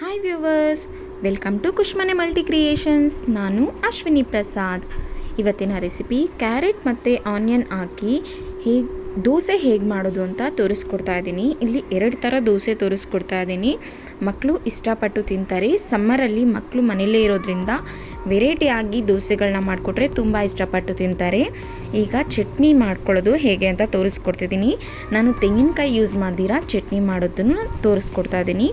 Hi viewers, welcome to Kushmane multi creations. ನಾನು ಅಶ್ವಿನಿ ಪ್ರಸಾದ್. ಇವತ್ತಿನ recipe carrot ಮತ್ತು ಆನಿಯನ್ ಹಾಕಿ ದೋಸೆ ಹೇಗೆ ಮಾಡೋದು ಅಂತ ತೋರಿಸ್ಕೊಡ್ತಾ ಇದ್ದೀನಿ. ಇಲ್ಲಿ 2 ಥರ ದೋಸೆ ತೋರಿಸ್ಕೊಡ್ತಾ ಇದ್ದೀನಿ. ಮಕ್ಕಳು ಇಷ್ಟಪಟ್ಟು ತಿಂತಾರೆ. ಸಮ್ಮರಲ್ಲಿ ಮಕ್ಕಳು ಮನೆಯಲ್ಲೇ ಇರೋದ್ರಿಂದ ವೆರೈಟಿ ಆಗಿ ದೋಸೆಗಳನ್ನ ಮಾಡಿಕೊಟ್ರೆ ತುಂಬ ಇಷ್ಟಪಟ್ಟು ತಿಂತಾರೆ. ಈಗ ಚಟ್ನಿ ಮಾಡ್ಕೊಳ್ಳೋದು ಹೇಗೆ ಅಂತ ತೋರಿಸ್ಕೊಡ್ತಿದ್ದೀನಿ. ನಾನು ತೆಂಗಿನಕಾಯಿ ಯೂಸ್ ಮಾಡ್ದಿರಾ ಚಟ್ನಿ ಮಾಡೋದನ್ನು ತೋರಿಸ್ಕೊಡ್ತಾ ಇದ್ದೀನಿ.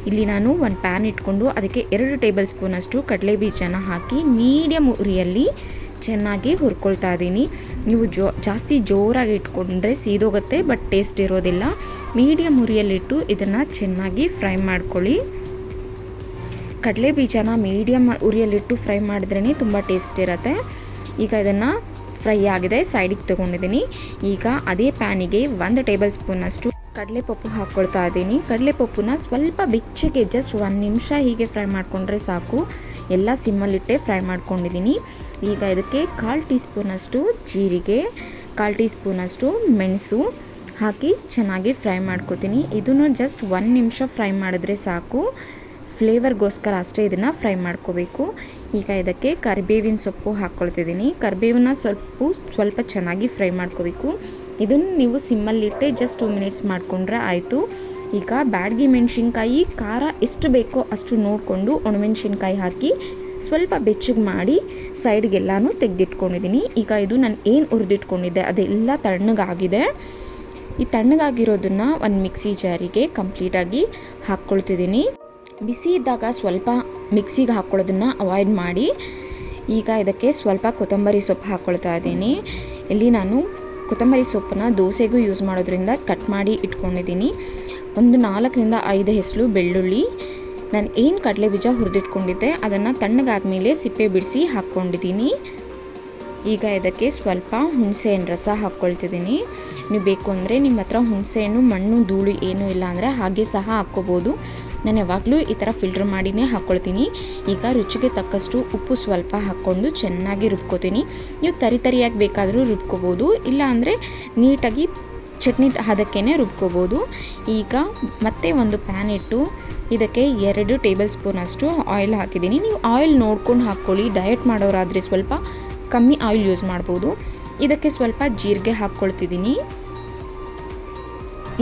ಇಲ್ಲಿ ನಾನು ಒಂದು ಪ್ಯಾನ್ ಇಟ್ಕೊಂಡು ಅದಕ್ಕೆ 2 ಟೇಬಲ್ ಸ್ಪೂನಷ್ಟು ಕಡಲೆ ಬೀಜನ ಹಾಕಿ ಮೀಡಿಯಮ್ ಉರಿಯಲ್ಲಿ ಚೆನ್ನಾಗಿ ಹುರ್ಕೊಳ್ತಾ ಇದ್ದೀನಿ. ನೀವು ಜಾಸ್ತಿ ಜೋರಾಗಿ ಇಟ್ಕೊಂಡ್ರೆ ಸೀದೋಗುತ್ತೆ, ಬಟ್ ಟೇಸ್ಟ್ ಇರೋದಿಲ್ಲ. ಮೀಡಿಯಮ್ ಉರಿಯಲ್ಲಿಟ್ಟು ಇದನ್ನು ಚೆನ್ನಾಗಿ ಫ್ರೈ ಮಾಡ್ಕೊಳ್ಳಿ. ಕಡಲೆ ಬೀಜನ ಮೀಡಿಯಮ್ ಉರಿಯಲ್ಲಿಟ್ಟು ಫ್ರೈ ಮಾಡಿದ್ರೇ ತುಂಬ ಟೇಸ್ಟ್ ಇರುತ್ತೆ. ಈಗ ಇದನ್ನು ಫ್ರೈ ಆಗಿದೆ, ಸೈಡಿಗೆ ತೊಗೊಂಡಿದ್ದೀನಿ. ಈಗ ಅದೇ ಪ್ಯಾನಿಗೆ 1 ಟೇಬಲ್ ಸ್ಪೂನಷ್ಟು ಕಡಲೆಪಪ್ಪು ಹಾಕ್ಕೊಳ್ತಾ ಇದ್ದೀನಿ. ಕಡಲೆಪಪ್ಪುನ ಸ್ವಲ್ಪ ಬೆಚ್ಚಗೆ ಜಸ್ಟ್ 1 ನಿಮಿಷ ಹೀಗೆ ಫ್ರೈ ಮಾಡಿಕೊಂಡ್ರೆ ಸಾಕು. ಎಲ್ಲ ಸಿಮ್ಮಲ್ಲಿಟ್ಟೆ ಫ್ರೈ ಮಾಡ್ಕೊಂಡಿದ್ದೀನಿ. ಈಗ ಇದಕ್ಕೆ 1/4 ಟೀ ಸ್ಪೂನಷ್ಟು ಜೀರಿಗೆ, 1/4 ಟೀ ಸ್ಪೂನಷ್ಟು ಮೆಣಸು ಹಾಕಿ ಚೆನ್ನಾಗಿ ಫ್ರೈ ಮಾಡ್ಕೋತೀನಿ. ಇದನ್ನು ಜಸ್ಟ್ 1 ನಿಮಿಷ ಫ್ರೈ ಮಾಡಿದ್ರೆ ಸಾಕು. ಫ್ಲೇವರ್ಗೋಸ್ಕರ ಅಷ್ಟೇ ಇದನ್ನು ಫ್ರೈ ಮಾಡ್ಕೋಬೇಕು. ಈಗ ಇದಕ್ಕೆ ಕರಿಬೇವಿನ ಸೊಪ್ಪು ಹಾಕ್ಕೊಳ್ತಿದ್ದೀನಿ. ಕರಿಬೇವನ್ನ ಸ್ವಲ್ಪ ಚೆನ್ನಾಗಿ ಫ್ರೈ ಮಾಡ್ಕೋಬೇಕು. ಇದನ್ನು ನೀವು ಸಿಮ್ಮಲ್ಲಿಟ್ಟೆ ಜಸ್ಟ್ 2 ಮಿನಿಟ್ಸ್ ಮಾಡಿಕೊಂಡ್ರೆ ಆಯಿತು. ಈಗ ಬ್ಯಾಡಗಿ ಮೆಣಸಿನ್ಕಾಯಿ ಖಾರ ಎಷ್ಟು ಬೇಕೋ ಅಷ್ಟು ನೋಡಿಕೊಂಡು ಒಣಮೆಣಸಿನ್ಕಾಯಿ ಹಾಕಿ ಸ್ವಲ್ಪ ಬೆಚ್ಚಗೆ ಮಾಡಿ ಸೈಡ್ಗೆಲ್ಲನೂ ತೆಗೆದಿಟ್ಕೊಂಡಿದ್ದೀನಿ. ಈಗ ಇದು ನಾನು ಏನು ಹುರಿದಿಟ್ಕೊಂಡಿದ್ದೆ ಅದೆಲ್ಲ ತಣ್ಣಗಾಗಿದೆ. ಈ ತಣ್ಣಗಾಗಿರೋದನ್ನು ಒಂದು ಮಿಕ್ಸಿ ಜಾರಿಗೆ ಕಂಪ್ಲೀಟಾಗಿ ಹಾಕ್ಕೊಳ್ತಿದ್ದೀನಿ. ಬಿಸಿ ಇದ್ದಾಗ ಸ್ವಲ್ಪ ಮಿಕ್ಸಿಗೆ ಹಾಕ್ಕೊಳ್ಳೋದನ್ನು ಅವಾಯ್ಡ್ ಮಾಡಿ. ಈಗ ಇದಕ್ಕೆ ಸ್ವಲ್ಪ ಕೊತ್ತಂಬರಿ ಸೊಪ್ಪು ಹಾಕ್ಕೊಳ್ತಾ ಇದ್ದೀನಿ. ಇಲ್ಲಿ ನಾನು ಕೊತ್ತಂಬರಿ ಸೊಪ್ಪನ್ನ ದೋಸೆಗೂ ಯೂಸ್ ಮಾಡೋದ್ರಿಂದ ಕಟ್ ಮಾಡಿ ಇಟ್ಕೊಂಡಿದ್ದೀನಿ. ಒಂದು 4ರಿಂದ 5 ಹೆಸರು ಬೆಳ್ಳುಳ್ಳಿ. ನಾನು ಏನು ಕಡಲೆ ಬೀಜ ಹುರಿದಿಟ್ಕೊಂಡಿದ್ದೆ ಅದನ್ನು ತಣ್ಣಗಾದ್ಮೇಲೆ ಸಿಪ್ಪೆ ಬಿಡಿಸಿ ಹಾಕ್ಕೊಂಡಿದ್ದೀನಿ. ಈಗ ಇದಕ್ಕೆ ಸ್ವಲ್ಪ ಹುಣಸೆಹಣ್ಣು ರಸ ಹಾಕ್ಕೊಳ್ತಿದ್ದೀನಿ. ನೀವು ಬೇಕು ಅಂದರೆ ನಿಮ್ಮ ಹತ್ರ ಹುಣಸೆಹಣ್ಣು ಮಣ್ಣು ಧೂಳು ಏನೂ ಇಲ್ಲ ಅಂದರೆ ಹಾಗೆ ಸಹ ಹಾಕ್ಕೋಬೋದು. ನಾನು ಯಾವಾಗಲೂ ಈ ಥರ ಫಿಲ್ಟ್ರ್ ಮಾಡಿನೇ ಹಾಕ್ಕೊಳ್ತೀನಿ. ಈಗ ರುಚಿಗೆ ತಕ್ಕಷ್ಟು ಉಪ್ಪು ಸ್ವಲ್ಪ ಹಾಕ್ಕೊಂಡು ಚೆನ್ನಾಗಿ ರುಬ್ಕೋತೀನಿ. ನೀವು ತರಿಯಾಗಿ ಬೇಕಾದರೂ ರುಬ್ಕೋಬೋದು, ಇಲ್ಲ ಅಂದರೆ ನೀಟಾಗಿ ಚಟ್ನಿ ಹದಕ್ಕೇ ರುಬ್ಕೋಬೋದು. ಈಗ ಮತ್ತೆ ಒಂದು ಪ್ಯಾನ್ ಇಟ್ಟು ಇದಕ್ಕೆ 2 ಟೇಬಲ್ ಸ್ಪೂನಷ್ಟು ಆಯಿಲ್ ಹಾಕಿದ್ದೀನಿ. ನೀವು ಆಯಿಲ್ ನೋಡ್ಕೊಂಡು ಹಾಕ್ಕೊಳ್ಳಿ. ಡಯಟ್ ಮಾಡೋರಾದರೆ ಸ್ವಲ್ಪ ಕಮ್ಮಿ ಆಯಿಲ್ ಯೂಸ್ ಮಾಡ್ಬೋದು. ಇದಕ್ಕೆ ಸ್ವಲ್ಪ ಜೀರಿಗೆ ಹಾಕ್ಕೊಳ್ತಿದ್ದೀನಿ.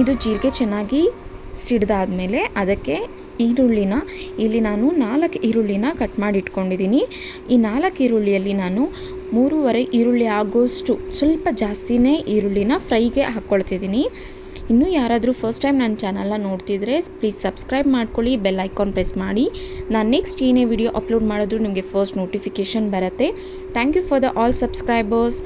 ಇದು ಜೀರಿಗೆ ಚೆನ್ನಾಗಿ ಸಿಡ್ದಾದ್ಮೇಲೆ ಅದಕ್ಕೆ ಈರುಳ್ಳಿನ ಇಲ್ಲಿ ನಾನು 4 ಈರುಳ್ಳಿನ ಕಟ್ ಮಾಡಿ ಇಟ್ಕೊಂಡಿದ್ದೀನಿ. ಈ 4 ಈರುಳ್ಳಿಯಲ್ಲಿ ನಾನು 3.5 ಈರುಳ್ಳಿ ಆಗೋಷ್ಟು ಸ್ವಲ್ಪ ಜಾಸ್ತಿನೇ ಈರುಳ್ಳಿನ ಫ್ರೈಗೆ ಹಾಕ್ಕೊಳ್ತಿದ್ದೀನಿ. ಇನ್ನೂ ಯಾರಾದರೂ ಫಸ್ಟ್ ಟೈಮ್ ನನ್ನ ಚಾನಲ್ನ ನೋಡ್ತಿದ್ರೆ ಪ್ಲೀಸ್ ಸಬ್ಸ್ಕ್ರೈಬ್ ಮಾಡ್ಕೊಳ್ಳಿ, ಬೆಲ್ ಐಕಾನ್ ಪ್ರೆಸ್ ಮಾಡಿ. ನಾನು ನೆಕ್ಸ್ಟ್ ಏನೇ ವಿಡಿಯೋ ಅಪ್ಲೋಡ್ ಮಾಡಿದ್ರು ನಿಮಗೆ ಫಸ್ಟ್ ನೋಟಿಫಿಕೇಷನ್ ಬರುತ್ತೆ. Thank you for the all subscribers.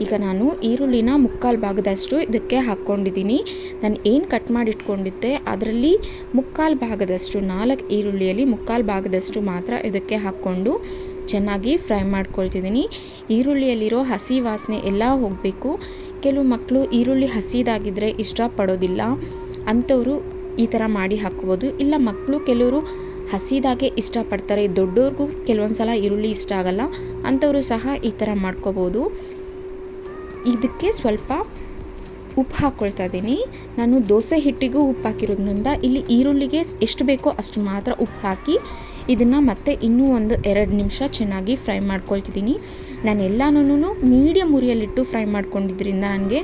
ಈಗ ನಾನು ಈರುಳ್ಳಿನ 3/4 ಭಾಗದಷ್ಟು ಇದಕ್ಕೆ ಹಾಕ್ಕೊಂಡಿದ್ದೀನಿ. ನಾನು ಏನು ಕಟ್ ಮಾಡಿ ಇಟ್ಕೊಂಡಿದ್ದೆ ಅದರಲ್ಲಿ 3/4 ಭಾಗದಷ್ಟು 4 ಈರುಳ್ಳಿಯಲ್ಲಿ 3/4 ಭಾಗದಷ್ಟು ಮಾತ್ರ ಇದಕ್ಕೆ ಹಾಕ್ಕೊಂಡು ಚೆನ್ನಾಗಿ ಫ್ರೈ ಮಾಡ್ಕೊಳ್ತಿದ್ದೀನಿ. ಈರುಳ್ಳಿಯಲ್ಲಿರೋ ಹಸಿ ವಾಸನೆ ಎಲ್ಲ ಹೋಗಬೇಕು. ಕೆಲವು ಮಕ್ಕಳು ಈರುಳ್ಳಿ ಹಸಿದಾಗಿದ್ದರೆ ಇಷ್ಟಪಡೋದಿಲ್ಲ, ಅಂಥವರು ಈ ಥರ ಮಾಡಿ ಹಾಕ್ಕೋಬೋದು. ಇಲ್ಲ ಮಕ್ಕಳು ಕೆಲವರು ಹಸಿದಾಗೆ ಇಷ್ಟಪಡ್ತಾರೆ, ದೊಡ್ಡವ್ರಿಗೂ ಕೆಲವೊಂದು ಸಲ ಈರುಳ್ಳಿ ಇಷ್ಟ ಆಗಲ್ಲ, ಅಂಥವರು ಸಹ ಈ ಥರ ಮಾಡ್ಕೋಬೋದು. ಇದಕ್ಕೆ ಸ್ವಲ್ಪ ಉಪ್ಪು ಹಾಕ್ಕೊಳ್ತಾ ಇದ್ದೀನಿ. ನಾನು ದೋಸೆ ಹಿಟ್ಟಿಗೂ ಉಪ್ಪು ಹಾಕಿರೋದ್ರಿಂದ ಇಲ್ಲಿ ಈರುಳ್ಳಿಗೆ ಎಷ್ಟು ಬೇಕೋ ಅಷ್ಟು ಮಾತ್ರ ಉಪ್ಪು ಹಾಕಿ ಇದನ್ನು ಮತ್ತೆ ಇನ್ನೂ ಒಂದು 2 ನಿಮಿಷ ಚೆನ್ನಾಗಿ ಫ್ರೈ ಮಾಡ್ಕೊಳ್ತಿದ್ದೀನಿ. ನಾನು ಎಲ್ಲನೂ ಮೀಡಿಯಮ್ ಉರಿಯಲ್ಲಿಟ್ಟು ಫ್ರೈ ಮಾಡ್ಕೊಂಡಿದ್ದರಿಂದ ನನಗೆ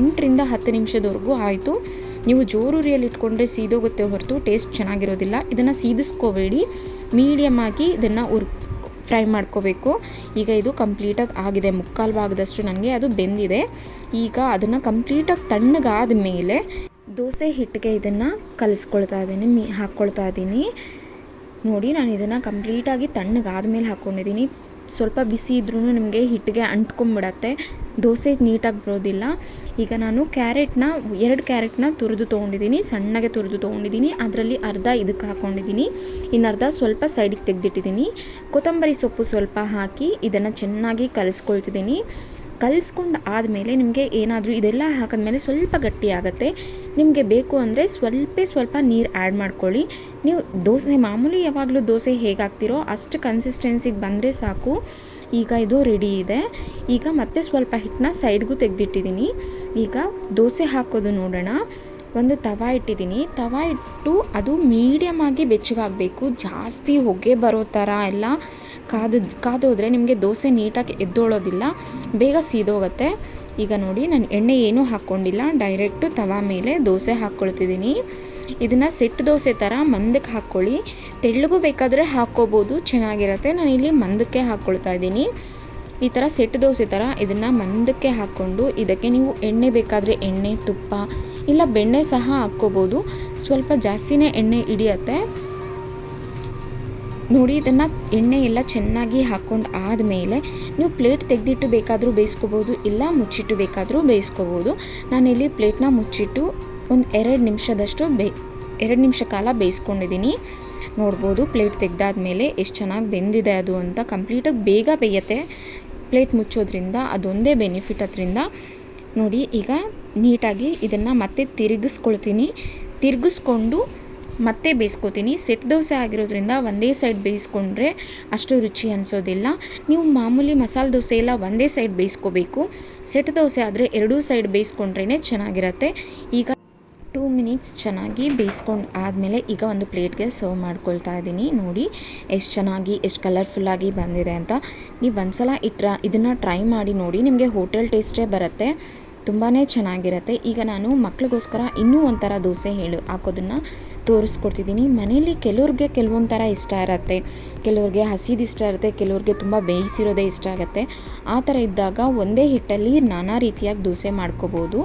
8ರಿಂದ 10 ನಿಮಿಷದವರೆಗೂ ಆಯಿತು. ನೀವು ಜೋರು ಉರಿಯಲ್ಲಿ ಇಟ್ಕೊಂಡ್ರೆ ಸೀದೋಗುತ್ತೆ ಹೊರತು ಟೇಸ್ಟ್ ಚೆನ್ನಾಗಿರೋದಿಲ್ಲ. ಇದನ್ನು ಸೀದಿಸ್ಕೋಬೇಡಿ, ಮೀಡಿಯಮ್ ಆಗಿ ಇದನ್ನು ಫ್ರೈ ಮಾಡ್ಕೋಬೇಕು. ಈಗ ಇದು ಕಂಪ್ಲೀಟಾಗಿ ಆಗಿದೆ. 3/4 ಭಾಗದಷ್ಟು ನನಗೆ ಅದು ಬೆಂದಿದೆ. ಈಗ ಅದನ್ನು ಕಂಪ್ಲೀಟಾಗಿ ತಣ್ಣಗಾದ ಮೇಲೆ ದೋಸೆ ಹಿಟ್ಟಿಗೆ ಇದನ್ನು ಕಲಿಸ್ಕೊಳ್ತಾ ಇದ್ದೀನಿ, ಹಾಕ್ಕೊಳ್ತಾ ಇದ್ದೀನಿ. ನೋಡಿ, ನಾನು ಇದನ್ನು ಕಂಪ್ಲೀಟಾಗಿ ತಣ್ಣಗಾದ ಮೇಲೆ ಹಾಕ್ಕೊಂಡಿದ್ದೀನಿ. ಸ್ವಲ್ಪ ಬಿಸಿ ಇದ್ರೂ ನಿಮಗೆ ಹಿಟ್ಟಿಗೆ ಅಂಟ್ಕೊಂಡ್ಬಿಡತ್ತೆ, ದೋಸೆ ನೀಟಾಗಿ ಬರೋದಿಲ್ಲ. ಈಗ ನಾನು 2 ಕ್ಯಾರೆಟ್ನ ತುರಿದು ತೊಗೊಂಡಿದ್ದೀನಿ, ಸಣ್ಣಗೆ ತುರಿದು ತೊಗೊಂಡಿದ್ದೀನಿ. ಅದರಲ್ಲಿ ಅರ್ಧ ಇದಕ್ಕೆ ಹಾಕ್ಕೊಂಡಿದ್ದೀನಿ, ಇನ್ನರ್ಧ ಸ್ವಲ್ಪ ಸೈಡಿಗೆ ತೆಗೆದಿಟ್ಟಿದ್ದೀನಿ. ಕೊತ್ತಂಬರಿ ಸೊಪ್ಪು ಸ್ವಲ್ಪ ಹಾಕಿ ಇದನ್ನು ಚೆನ್ನಾಗಿ ಕಲಿಸ್ಕೊಳ್ತಿದ್ದೀನಿ. ಕಲಿಸ್ಕೊಂಡು ಆದಮೇಲೆ ನಿಮಗೆ ಏನಾದರೂ ಇದೆಲ್ಲ ಹಾಕಿದ್ಮೇಲೆ ಸ್ವಲ್ಪ ಗಟ್ಟಿ ಆಗುತ್ತೆ. ನಿಮಗೆ ಬೇಕು ಅಂದರೆ ಸ್ವಲ್ಪ ನೀರು ಆ್ಯಡ್ ಮಾಡ್ಕೊಳ್ಳಿ. ನೀವು ದೋಸೆ ಮಾಮೂಲಿ ಯಾವಾಗಲೂ ದೋಸೆ ಹೇಗೆ ಹಾಕ್ತಿರೋ ಅಷ್ಟು ಕನ್ಸಿಸ್ಟೆನ್ಸಿಗೆ ಬಂದರೆ ಸಾಕು. ಈಗ ಇದು ರೆಡಿ ಇದೆ. ಈಗ ಮತ್ತೆ ಸ್ವಲ್ಪ ಹಿಟ್ಟನ್ನ ಸೈಡ್ಗೂ ತೆಗೆದಿಟ್ಟಿದ್ದೀನಿ. ಈಗ ದೋಸೆ ಹಾಕೋದು ನೋಡೋಣ. ಒಂದು ತವಾ ಇಟ್ಟಿದ್ದೀನಿ. ತವಾ ಇಟ್ಟು ಅದು ಮೀಡಿಯಮ್ ಆಗಿ ಬೆಚ್ಚಗಾಗಬೇಕು. ಜಾಸ್ತಿ ಹೊಗೆ ಬರೋ ಥರ ಎಲ್ಲ ಕಾದೋದ್ರೆ ನಿಮಗೆ ದೋಸೆ ನೀಟಾಗಿ ಎದ್ದೋಳೋದಿಲ್ಲ, ಬೇಗ ಸೀದೋಗುತ್ತೆ. ಈಗ ನೋಡಿ ನಾನು ಎಣ್ಣೆ ಏನೂ ಹಾಕ್ಕೊಂಡಿಲ್ಲ, ಡೈರೆಕ್ಟು ತವಾ ಮೇಲೆ ದೋಸೆ ಹಾಕ್ಕೊಳ್ತಿದ್ದೀನಿ. ಇದನ್ನು ಸೆಟ್ ದೋಸೆ ಥರ ಮಂದಕ್ಕೆ ಹಾಕ್ಕೊಳ್ಳಿ. ತೆಳ್ಳಗೂ ಬೇಕಾದರೆ ಹಾಕ್ಕೋಬೋದು, ಚೆನ್ನಾಗಿರುತ್ತೆ. ನಾನಿಲ್ಲಿ ಮಂದಕ್ಕೆ ಹಾಕ್ಕೊಳ್ತಾ ಇದ್ದೀನಿ. ಈ ಥರ ಸೆಟ್ ದೋಸೆ ಥರ ಇದನ್ನು ಮಂದಕ್ಕೆ ಹಾಕ್ಕೊಂಡು ಇದಕ್ಕೆ ನೀವು ಎಣ್ಣೆ ಬೇಕಾದರೆ ಎಣ್ಣೆ, ತುಪ್ಪ ಇಲ್ಲ ಬೆಣ್ಣೆ ಸಹ ಹಾಕ್ಕೋಬೋದು. ಸ್ವಲ್ಪ ಜಾಸ್ತಿನೇ ಎಣ್ಣೆ ಹಿಡಿಯತ್ತೆ ನೋಡಿ. ಇದನ್ನು ಎಣ್ಣೆ ಎಲ್ಲ ಚೆನ್ನಾಗಿ ಹಾಕ್ಕೊಂಡು ಆದಮೇಲೆ ನೀವು ಪ್ಲೇಟ್ ತೆಗೆದಿಟ್ಟು ಬೇಕಾದರೂ ಬೇಯಿಸ್ಕೋಬೋದು, ಇಲ್ಲ ಮುಚ್ಚಿಟ್ಟು ಬೇಕಾದರೂ ಬೇಯಿಸ್ಕೋಬೋದು. ನಾನಿಲ್ಲಿ ಪ್ಲೇಟ್ನ ಮುಚ್ಚಿಟ್ಟು ಒಂದು 2 ನಿಮಿಷದಷ್ಟು 2 ನಿಮಿಷ ಕಾಲ ಬೇಯಿಸ್ಕೊಂಡಿದ್ದೀನಿ. ನೋಡ್ಬೋದು ಪ್ಲೇಟ್ ತೆಗೆದಾದ್ಮೇಲೆ ಎಷ್ಟು ಚೆನ್ನಾಗಿ ಬೆಂದಿದೆ ಅದು ಅಂತ. ಕಂಪ್ಲೀಟಾಗಿ ಬೇಗ ಬೇಯುತ್ತೆ ಪ್ಲೇಟ್ ಮುಚ್ಚೋದ್ರಿಂದ, ಅದೊಂದೇ ಬೆನಿಫಿಟ್ ಅದರಿಂದ. ನೋಡಿ ಈಗ ನೀಟಾಗಿ ಇದನ್ನು ಮತ್ತೆ ತಿರುಗಿಸ್ಕೊಂಡು ಮತ್ತೆ ಬೇಯಿಸ್ಕೊತೀನಿ. ಸೆಟ್ ದೋಸೆ ಆಗಿರೋದ್ರಿಂದ ಒಂದೇ ಸೈಡ್ ಬೇಯಿಸ್ಕೊಂಡ್ರೆ ಅಷ್ಟು ರುಚಿ ಅನಿಸೋದಿಲ್ಲ. ನೀವು ಮಾಮೂಲಿ ಮಸಾಲೆ ದೋಸೆ ಎಲ್ಲ ಒಂದೇ ಸೈಡ್ ಬೇಯಿಸ್ಕೋಬೇಕು. ಸೆಟ್ ದೋಸೆ ಆದರೆ 2 ಸೈಡ್ ಬೇಯಿಸ್ಕೊಂಡ್ರೇ ಚೆನ್ನಾಗಿರುತ್ತೆ. ಈಗ 2 ಮಿನಿಟ್ಸ್ ಚೆನ್ನಾಗಿ ಬೇಯಿಸ್ಕೊಂಡು ಆದಮೇಲೆ ಈಗ ಒಂದು ಪ್ಲೇಟ್ಗೆ ಸರ್ವ್ ಮಾಡ್ಕೊಳ್ತಾ ಇದ್ದೀನಿ. ನೋಡಿ ಎಷ್ಟು ಚೆನ್ನಾಗಿ, ಎಷ್ಟು ಕಲರ್ಫುಲ್ಲಾಗಿ ಬಂದಿದೆ ಅಂತ. ನೀವು ಒಂದ್ಸಲ ಇದನ್ನು ಟ್ರೈ ಮಾಡಿ ನೋಡಿ, ನಿಮಗೆ ಹೋಟೆಲ್ ಟೇಸ್ಟೇ ಬರುತ್ತೆ, ತುಂಬಾ ಚೆನ್ನಾಗಿರುತ್ತೆ. ಈಗ ನಾನು ಮಕ್ಳಿಗೋಸ್ಕರ ಇನ್ನೂ ಒಂಥರ ದೋಸೆ ಹಾಕೋದನ್ನು ತೋರಿಸ್ಕೊಡ್ತಿದ್ದೀನಿ. ಮನೇಲಿ ಕೆಲವ್ರಿಗೆ ಕೆಲವೊಂದು ಥರ ಇಷ್ಟ ಇರುತ್ತೆ, ಕೆಲವ್ರಿಗೆ ಹಸಿದು ಇಷ್ಟ ಇರುತ್ತೆ, ಕೆಲವ್ರಿಗೆ ತುಂಬ ಬೇಯಿಸಿರೋದೇ ಇಷ್ಟ ಆಗುತ್ತೆ. ಆ ಥರ ಇದ್ದಾಗ ಒಂದೇ ಹಿಟ್ಟಲ್ಲಿ ನಾನಾ ರೀತಿಯಾಗಿ ದೋಸೆ ಮಾಡ್ಕೋಬೋದು.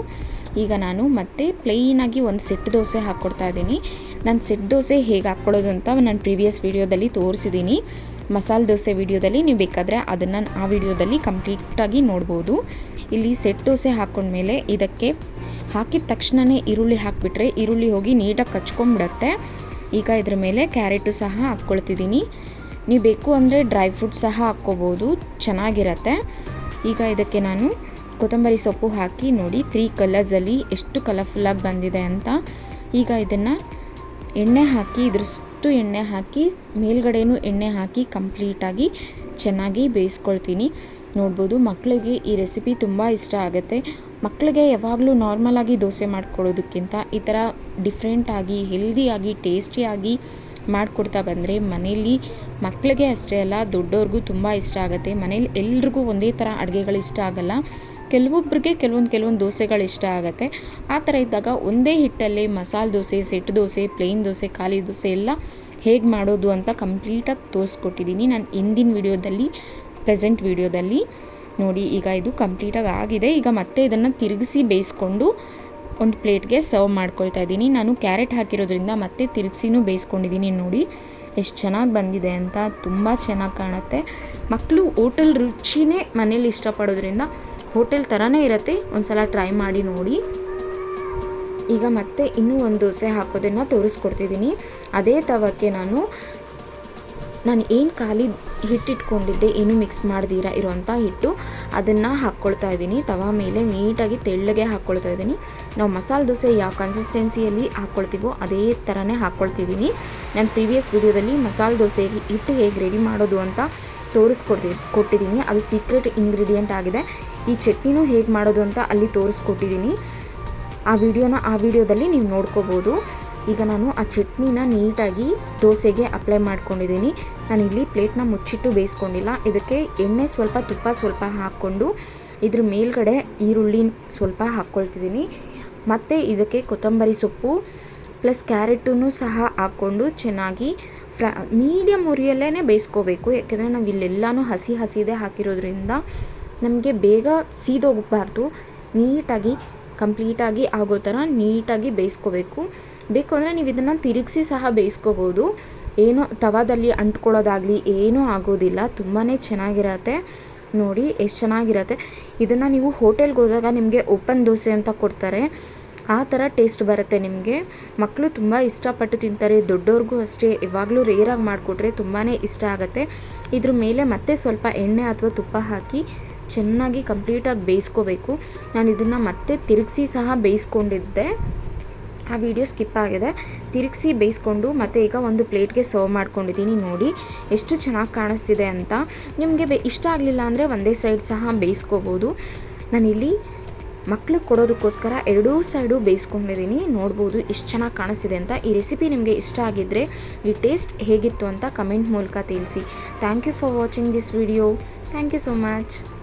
ಈಗ ನಾನು ಮತ್ತೆ ಪ್ಲೇನಾಗಿ ಒಂದು ಸೆಟ್ ದೋಸೆ ಹಾಕ್ಕೊಡ್ತಾ ಇದ್ದೀನಿ. ನಾನು ಸೆಟ್ ದೋಸೆ ಹೇಗೆ ಹಾಕ್ಕೊಳ್ಳೋದು ಅಂತ ನಾನು ಪ್ರೀವಿಯಸ್ ವೀಡಿಯೋದಲ್ಲಿ ತೋರಿಸಿದ್ದೀನಿ. ಮಸಾಲೆ ದೋಸೆ ವೀಡಿಯೋದಲ್ಲಿ ನೀವು ಬೇಕಾದರೆ ಅದನ್ನು ಆ ವಿಡಿಯೋದಲ್ಲಿ ಕಂಪ್ಲೀಟಾಗಿ ನೋಡ್ಬೋದು. ಇಲ್ಲಿ ಸೆಟ್ ದೋಸೆ ಹಾಕ್ಕೊಂಡ್ಮೇಲೆ ಇದಕ್ಕೆ ಹಾಕಿದ ತಕ್ಷಣವೇ ಈರುಳ್ಳಿ ಹಾಕಿಬಿಟ್ರೆ ಈರುಳ್ಳಿ ಹೋಗಿ ನೀಟಾಗಿ ಕಚ್ಕೊಂಡ್ಬಿಡತ್ತೆ. ಈಗ ಇದ್ರ ಮೇಲೆ ಕ್ಯಾರೆಟು ಸಹ ಹಾಕ್ಕೊಳ್ತಿದ್ದೀನಿ. ನೀವು ಬೇಕು ಅಂದರೆ ಡ್ರೈ ಫ್ರೂಟ್ ಸಹ ಹಾಕ್ಕೋಬೋದು, ಚೆನ್ನಾಗಿರತ್ತೆ. ಈಗ ಇದಕ್ಕೆ ನಾನು ಕೊತ್ತಂಬರಿ ಸೊಪ್ಪು ಹಾಕಿ ನೋಡಿ 3 ಕಲರ್ಸಲ್ಲಿ ಎಷ್ಟು ಕಲರ್ಫುಲ್ಲಾಗಿ ಬಂದಿದೆ ಅಂತ. ಈಗ ಇದನ್ನು ಎಣ್ಣೆ ಹಾಕಿ ಇದ್ರಷ್ಟು ಎಣ್ಣೆ ಹಾಕಿ ಮೇಲ್ಗಡೆನೂ ಎಣ್ಣೆ ಹಾಕಿ ಕಂಪ್ಲೀಟಾಗಿ ಚೆನ್ನಾಗಿ ಬೇಯಿಸ್ಕೊಳ್ತೀನಿ. ನೋಡ್ಬೋದು ಮಕ್ಕಳಿಗೆ ಈ ರೆಸಿಪಿ ತುಂಬ ಇಷ್ಟ ಆಗುತ್ತೆ. ಮಕ್ಕಳಿಗೆ ಯಾವಾಗಲೂ ನಾರ್ಮಲಾಗಿ ದೋಸೆ ಮಾಡ್ಕೊಡೋದಕ್ಕಿಂತ ಈ ಥರ ಡಿಫ್ರೆಂಟಾಗಿ, ಹೆಲ್ದಿಯಾಗಿ, ಟೇಸ್ಟಿಯಾಗಿ ಮಾಡಿಕೊಡ್ತಾ ಬಂದರೆ ಮನೇಲಿ ಮಕ್ಕಳಿಗೆ ಅಷ್ಟೇ ಅಲ್ಲ ದೊಡ್ಡವ್ರಿಗೂ ತುಂಬ ಇಷ್ಟ ಆಗುತ್ತೆ. ಮನೇಲಿ ಎಲ್ರಿಗೂ ಒಂದೇ ಥರ ಅಡುಗೆಗಳು ಇಷ್ಟ ಆಗಲ್ಲ, ಕೆಲವೊಬ್ಬರಿಗೆ ಕೆಲವೊಂದು ದೋಸೆಗಳು ಇಷ್ಟ ಆಗುತ್ತೆ. ಆ ಥರ ಇದ್ದಾಗ ಒಂದೇ ಹಿಟ್ಟಲ್ಲೇ ಮಸಾಲೆ ದೋಸೆ, ಸೆಟ್ ದೋಸೆ, ಪ್ಲೇನ್ ದೋಸೆ, ಖಾಲಿ ದೋಸೆ ಎಲ್ಲ ಹೇಗೆ ಮಾಡೋದು ಅಂತ ಕಂಪ್ಲೀಟಾಗಿ ತೋರಿಸ್ಕೊಟ್ಟಿದ್ದೀನಿ ನಾನು ಹಿಂದಿನ ವಿಡಿಯೋದಲ್ಲಿ, ಪ್ರೆಸೆಂಟ್ ವಿಡಿಯೋದಲ್ಲಿ. ನೋಡಿ ಈಗ ಇದು ಕಂಪ್ಲೀಟಾಗಿ ಆಗಿದೆ. ಈಗ ಮತ್ತೆ ಇದನ್ನು ತಿರುಗಿಸಿ ಬೇಯಿಸ್ಕೊಂಡು ಒಂದು ಪ್ಲೇಟ್ಗೆ ಸರ್ವ್ ಮಾಡ್ಕೊಳ್ತಾ ಇದ್ದೀನಿ. ನಾನು ಕ್ಯಾರೆಟ್ ಹಾಕಿರೋದ್ರಿಂದ ಮತ್ತೆ ತಿರುಗಿಸಿನೂ ಬೇಯಿಸ್ಕೊಂಡಿದ್ದೀನಿ. ನೋಡಿ ಎಷ್ಟು ಚೆನ್ನಾಗಿ ಬಂದಿದೆ ಅಂತ, ತುಂಬ ಚೆನ್ನಾಗಿ ಕಾಣುತ್ತೆ. ಮಕ್ಕಳು ಹೋಟೆಲ್ ರುಚಿನೇ ಮನೇಲಿ ಇಷ್ಟಪಡೋದ್ರಿಂದ ಹೋಟೆಲ್ ಥರನೇ ಇರುತ್ತೆ, ಒಂದು ಸಲ ಟ್ರೈ ಮಾಡಿ ನೋಡಿ. ಈಗ ಮತ್ತೆ ಇನ್ನೂ ಒಂದು ದೋಸೆ ಹಾಕೋದನ್ನು ತೋರಿಸ್ಕೊಡ್ತಿದ್ದೀನಿ. ಅದೇ ತವಕ್ಕೆ ನಾನು ಏನು ಖಾಲಿ ಹಿಟ್ಟಿಟ್ಕೊಂಡಿದ್ದೆ, ಏನು ಮಿಕ್ಸ್ ಮಾಡ್ದಿರ ಇರೋವಂಥ ಹಿಟ್ಟು, ಅದನ್ನು ಹಾಕ್ಕೊಳ್ತಾ ಇದ್ದೀನಿ. ತವಾ ಮೇಲೆ ನೀಟಾಗಿ ತೆಳ್ಳಗೆ ಹಾಕ್ಕೊಳ್ತಾ ಇದ್ದೀನಿ. ನಾವು ಮಸಾಲೆ ದೋಸೆ ಯಾವ ಕನ್ಸಿಸ್ಟೆನ್ಸಿಯಲ್ಲಿ ಹಾಕ್ಕೊಳ್ತೀವೋ ಅದೇ ಥರನೇ ಹಾಕ್ಕೊಳ್ತಿದ್ದೀನಿ. ನಾನು ಪ್ರೀವಿಯಸ್ ವಿಡಿಯೋದಲ್ಲಿ ಮಸಾಲೆ ದೋಸೆ ಹಿಟ್ಟು ಹೇಗೆ ರೆಡಿ ಮಾಡೋದು ಅಂತ ಕೊಟ್ಟಿದ್ದೀನಿ. ಅದು ಸೀಕ್ರೆಟ್ ಇಂಗ್ರೀಡಿಯೆಂಟ್ ಆಗಿದೆ. ಈ ಚಟ್ನಿನೂ ಹೇಗೆ ಮಾಡೋದು ಅಂತ ಅಲ್ಲಿ ತೋರಿಸ್ಕೊಟ್ಟಿದ್ದೀನಿ. ಆ ವಿಡಿಯೋದಲ್ಲಿ ನೀವು ನೋಡ್ಕೋಬೋದು. ಈಗ ನಾನು ಆ ಚಟ್ನಿನ ನೀಟಾಗಿ ದೋಸೆಗೆ ಅಪ್ಲೈ ಮಾಡ್ಕೊಂಡಿದ್ದೀನಿ. ನಾನಿಲ್ಲಿ ಪ್ಲೇಟ್ನ ಮುಚ್ಚಿಟ್ಟು ಬೇಯಿಸ್ಕೊಂಡಿಲ್ಲ. ಇದಕ್ಕೆ ಎಣ್ಣೆ ಸ್ವಲ್ಪ, ತುಪ್ಪ ಸ್ವಲ್ಪ ಹಾಕ್ಕೊಂಡು ಇದ್ರ ಮೇಲ್ಗಡೆ ಈರುಳ್ಳಿ ಸ್ವಲ್ಪ ಹಾಕ್ಕೊಳ್ತಿದ್ದೀನಿ. ಮತ್ತು ಇದಕ್ಕೆ ಕೊತ್ತಂಬರಿ ಸೊಪ್ಪು ಪ್ಲಸ್ ಕ್ಯಾರೆಟನ್ನು ಸಹ ಹಾಕ್ಕೊಂಡು ಚೆನ್ನಾಗಿ ಮೀಡಿಯಮ್ ಉರಿಯಲ್ಲೇ ಬೇಯಿಸ್ಕೋಬೇಕು. ಯಾಕೆಂದರೆ ನಾವು ಇಲ್ಲೆಲ್ಲನೂ ಹಸಿದೇ ಹಾಕಿರೋದ್ರಿಂದ ನಮಗೆ ಬೇಗ ಸೀದೋಗಬಾರ್ದು. ನೀಟಾಗಿ ಕಂಪ್ಲೀಟಾಗಿ ಆಗೋ ಥರ ನೀಟಾಗಿ ಬೇಯಿಸ್ಕೋಬೇಕು. ಬೇಕು ಅಂದರೆ ನೀವು ಇದನ್ನು ತಿರುಗಿಸಿ ಸಹ ಬೇಯಿಸ್ಕೋಬೋದು. ಏನೋ ತವಾದಲ್ಲಿ ಅಂಟ್ಕೊಳ್ಳೋದಾಗಲಿ ಏನೂ ಆಗೋದಿಲ್ಲ, ತುಂಬಾ ಚೆನ್ನಾಗಿರತ್ತೆ. ನೋಡಿ ಎಷ್ಟು ಚೆನ್ನಾಗಿರತ್ತೆ. ಇದನ್ನು ನೀವು ಹೋಟೆಲ್ಗೆ ಹೋದಾಗ ನಿಮಗೆ ಓಪನ್ ದೋಸೆ ಅಂತ ಕೊಡ್ತಾರೆ, ಆ ಥರ ಟೇಸ್ಟ್ ಬರುತ್ತೆ ನಿಮಗೆ. ಮಕ್ಕಳು ತುಂಬ ಇಷ್ಟಪಟ್ಟು ತಿಂತಾರೆ, ದೊಡ್ಡವ್ರಿಗೂ ಅಷ್ಟೇ. ಯಾವಾಗಲೂ ರೇರಾಗಿ ಮಾಡಿಕೊಟ್ರೆ ತುಂಬಾ ಇಷ್ಟ ಆಗುತ್ತೆ. ಇದ್ರ ಮೇಲೆ ಮತ್ತೆ ಸ್ವಲ್ಪ ಎಣ್ಣೆ ಅಥವಾ ತುಪ್ಪ ಹಾಕಿ ಚೆನ್ನಾಗಿ ಕಂಪ್ಲೀಟಾಗಿ ಬೇಯಿಸ್ಕೋಬೇಕು. ನಾನು ಇದನ್ನು ಮತ್ತೆ ತಿರುಗಿಸಿ ಸಹ ಬೇಯಿಸ್ಕೊಂಡಿದ್ದೆ, ಆ ವಿಡಿಯೋ ಸ್ಕಿಪ್ ಆಗಿದೆ. ತಿರುಗಿಸಿ ಬೇಯಿಸ್ಕೊಂಡು ಮತ್ತೆ ಈಗ ಒಂದು ಪ್ಲೇಟ್ಗೆ ಸರ್ವ್ ಮಾಡ್ಕೊಂಡಿದ್ದೀನಿ. ನೋಡಿ ಎಷ್ಟು ಚೆನ್ನಾಗಿ ಕಾಣಿಸ್ತಿದೆ ಅಂತ. ನಿಮಗೆ ಇಷ್ಟ ಆಗಲಿಲ್ಲ ಅಂದರೆ ಒಂದೇ ಸೈಡ್ ಸಹ ಬೇಯಿಸ್ಕೋಬೋದು. ನಾನಿಲ್ಲಿ ಮಕ್ಳಿಗೆ ಕೊಡೋದಕ್ಕೋಸ್ಕರ ಎರಡೂ ಸೈಡು ಬೇಯಿಸ್ಕೊಂಡಿದ್ದೀನಿ. ನೋಡ್ಬೋದು ಎಷ್ಟು ಚೆನ್ನಾಗಿ ಕಾಣಿಸ್ತಿದೆ ಅಂತ. ಈ ರೆಸಿಪಿ ನಿಮಗೆ ಇಷ್ಟ ಆಗಿದ್ದರೆ ಈ ಟೇಸ್ಟ್ ಹೇಗಿತ್ತು ಅಂತ ಕಮೆಂಟ್ ಮೂಲಕ ತಿಳಿಸಿ. Thank you for watching this video. Thank you so much.